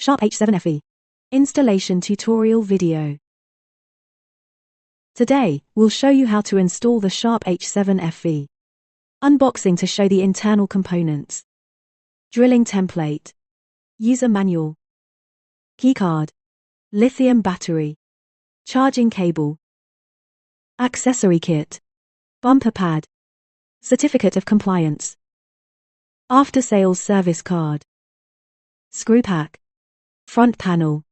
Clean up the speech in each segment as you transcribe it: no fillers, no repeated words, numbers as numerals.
Sharp H7-FV. Installation tutorial video. Today, we'll show you how to install the Sharp H7-FV. Unboxing to show the internal components. Drilling template. User manual. Keycard. Lithium battery. Charging cable. Accessory kit. Bumper pad. Certificate of compliance. After-sales service card. Screw pack. Front panel.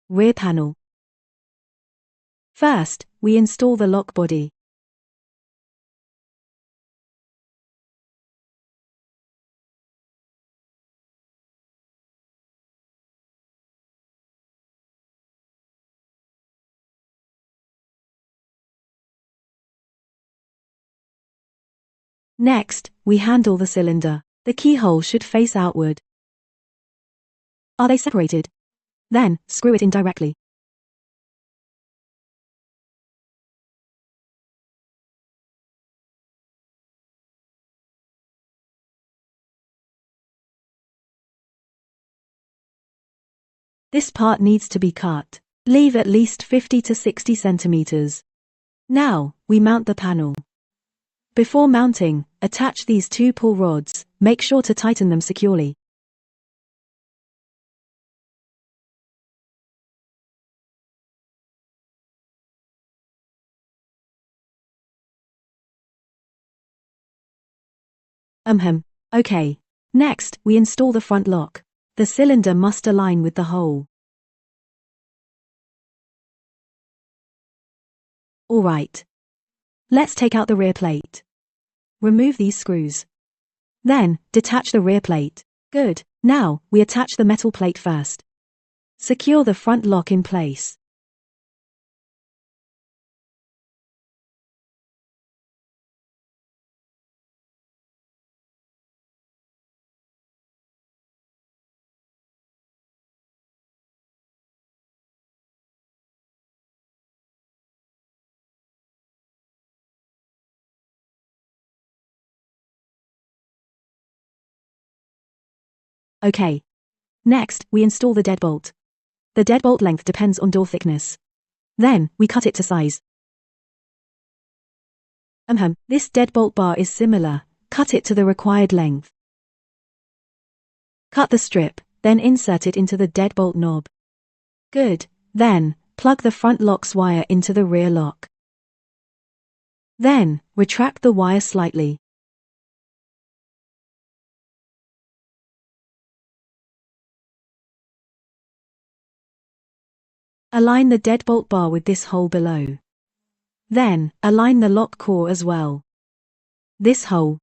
Rear panel. First, we install the lock body. Next, we handle the cylinder. The keyhole should face outward. Are they separated? Then, screw it in directly. This part needs to be cut. Leave at least 50 to 60 centimeters. Now, we mount the panel. Before mounting, attach these two pull rods. Make sure to tighten them securely. Okay. Next, we install the front lock. The cylinder must align with the hole. Alright. Let's take out the rear plate. Remove these screws. Then, detach the rear plate. Good. Now, we attach the metal plate first. Secure the front lock in place. Okay. Next, we install the deadbolt. The deadbolt length depends on door thickness. Then, we cut it to size. This deadbolt bar is similar. Cut it to the required length. Cut the strip, then insert it into the deadbolt knob. Good. Then, plug the front lock's wire into the rear lock. Then, retract the wire slightly. Align the deadbolt bar with this hole below. Then, align the lock core as well. This hole.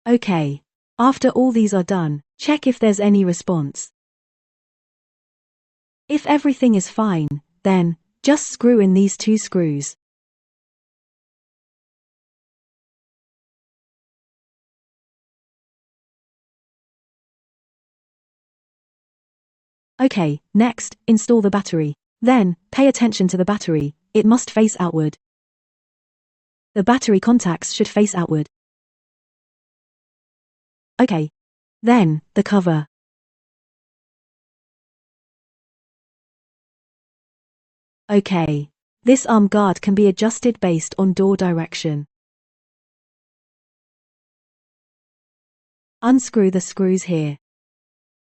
Okay. After all these are done, check if there's any response. If everything is fine, then, just screw in these two screws. Okay, next, install the battery. Then, pay attention to the battery. It must face outward. The battery contacts should face outward. Okay. Then, the cover. Okay. This arm guard can be adjusted based on door direction. Unscrew the screws here.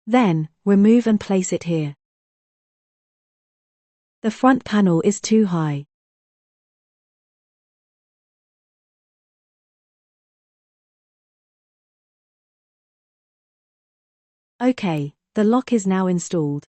Then, remove and place it here. The front panel is too high. Okay, the lock is now installed.